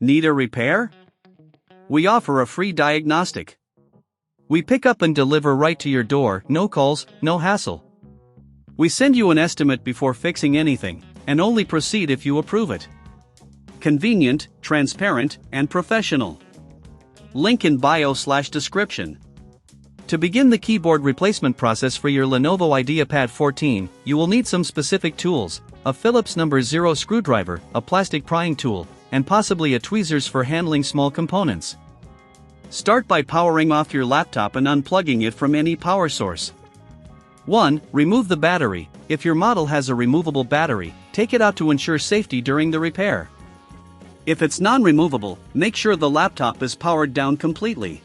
Need a repair? We offer a free diagnostic. We pick up and deliver right to your door, no calls, no hassle. We send you an estimate before fixing anything, and only proceed if you approve it. Convenient, transparent, and professional. Link in bio/description. To begin the keyboard replacement process for your Lenovo IdeaPad 14, you will need some specific tools: a Phillips #0 screwdriver, a plastic prying tool, and possibly a tweezers for handling small components. Start by powering off your laptop and unplugging it from any power source. 1. Remove the battery. If your model has a removable battery, take it out to ensure safety during the repair. If it's non-removable, make sure the laptop is powered down completely.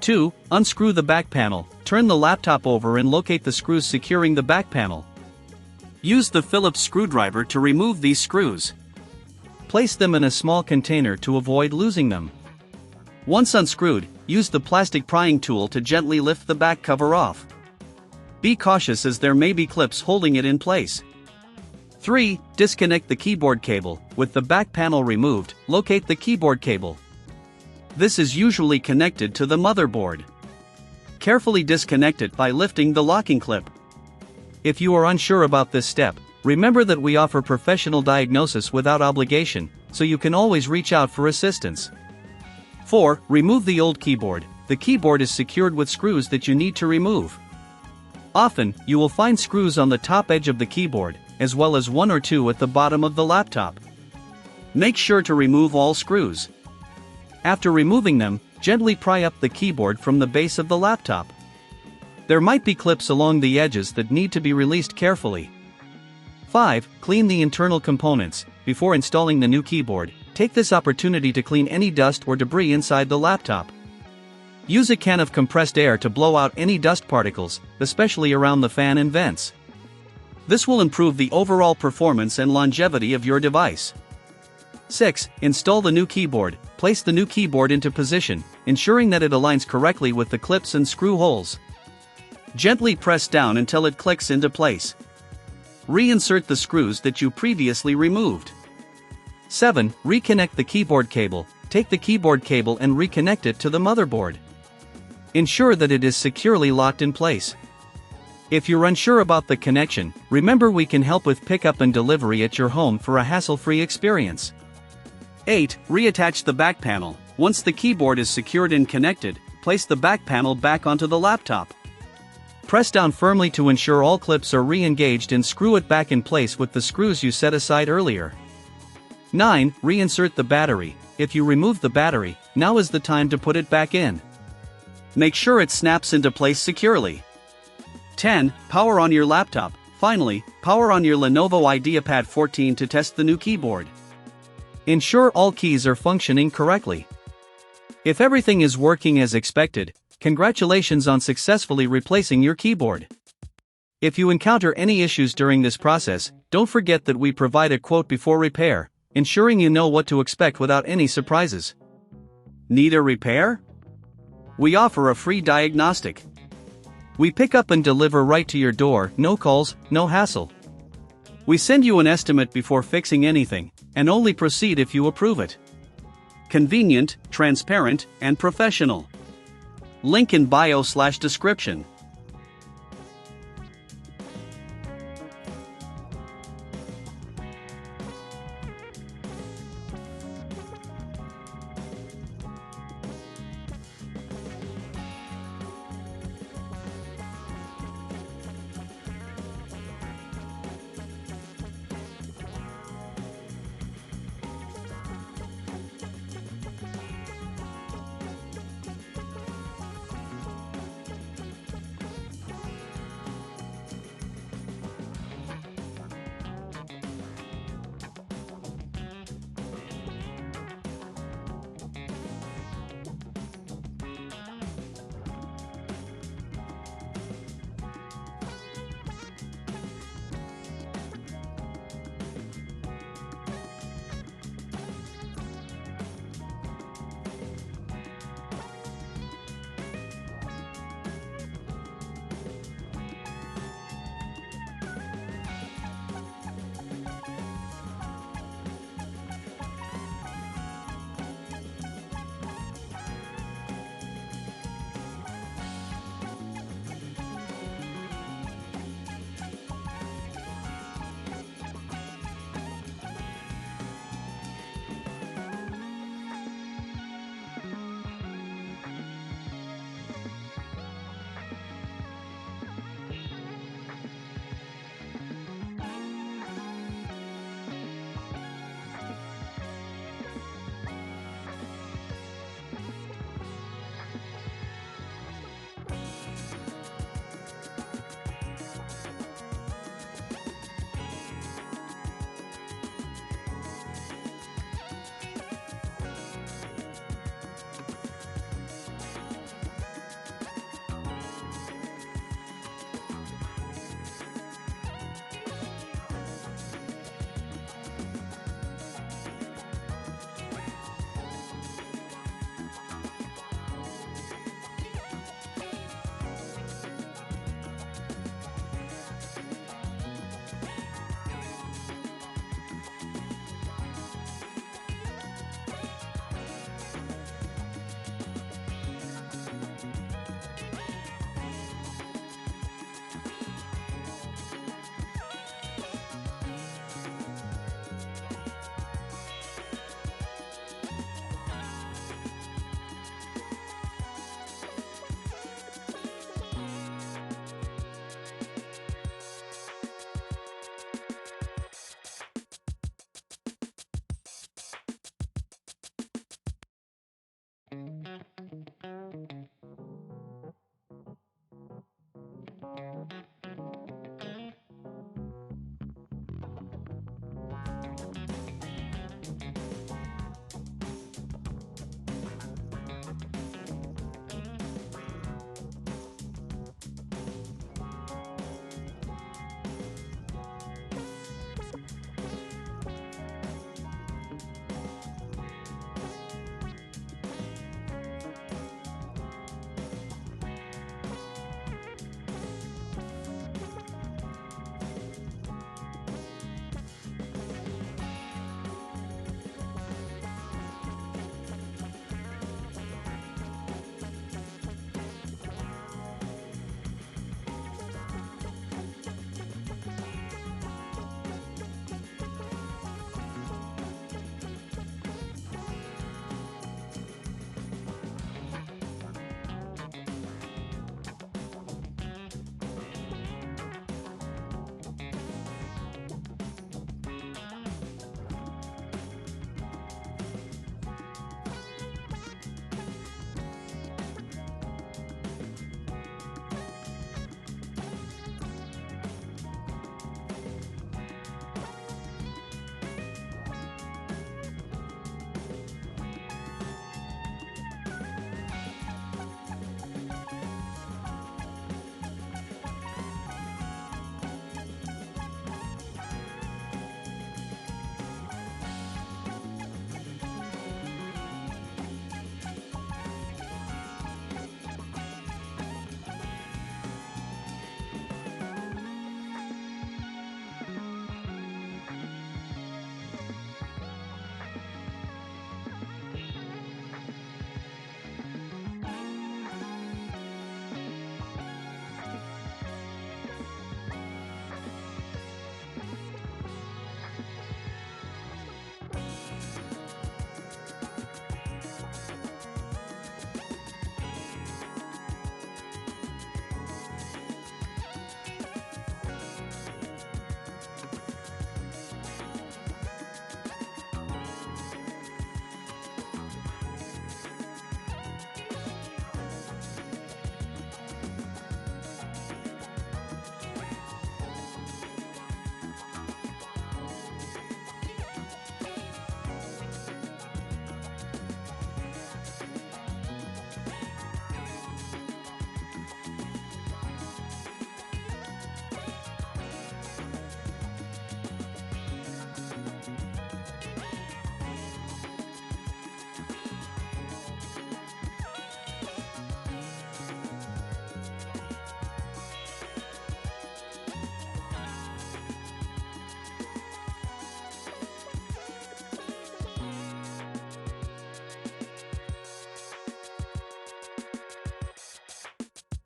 2. Unscrew the back panel. Turn the laptop over and locate the screws securing the back panel. Use the Phillips screwdriver to remove these screws. Place them in a small container to avoid losing them. Once unscrewed, use the plastic prying tool to gently lift the back cover off. Be cautious as there may be clips holding it in place. 3. Disconnect the keyboard cable. With the back panel removed, locate the keyboard cable. This is usually connected to the motherboard. Carefully disconnect it by lifting the locking clip. If you are unsure about this step, remember that we offer professional diagnosis without obligation, so you can always reach out for assistance. 4. Remove the old keyboard. The keyboard is secured with screws that you need to remove. Often, you will find screws on the top edge of the keyboard, as well as 1 or 2 at the bottom of the laptop. Make sure to remove all screws. After removing them, gently pry up the keyboard from the base of the laptop. There might be clips along the edges that need to be released carefully. 5. Clean the internal components. Before installing the new keyboard, take this opportunity to clean any dust or debris inside the laptop. Use a can of compressed air to blow out any dust particles, especially around the fan and vents. This will improve the overall performance and longevity of your device. 6. Install the new keyboard. Place the new keyboard into position, ensuring that it aligns correctly with the clips and screw holes. Gently press down until it clicks into place. Reinsert the screws that you previously removed. 7. Reconnect the keyboard cable. Take the keyboard cable and reconnect it to the motherboard. Ensure that it is securely locked in place. If you're unsure about the connection, remember we can help with pickup and delivery at your home for a hassle-free experience. 8. Reattach the back panel. Once the keyboard is secured and connected, place the back panel back onto the laptop. Press down firmly to ensure all clips are re-engaged and screw it back in place with the screws you set aside earlier. 9. Reinsert the battery. If you remove the battery, now is the time to put it back in. Make sure it snaps into place securely. 10. Power on your laptop. Finally, power on your Lenovo IdeaPad 14 to test the new keyboard. Ensure all keys are functioning correctly. If everything is working as expected, congratulations on successfully replacing your keyboard. If you encounter any issues during this process, don't forget that we provide a quote before repair, ensuring you know what to expect without any surprises. Need a repair? We offer a free diagnostic. We pick up and deliver right to your door, no calls, no hassle. We send you an estimate before fixing anything, and only proceed if you approve it. Convenient, transparent, and professional. Link in bio/description.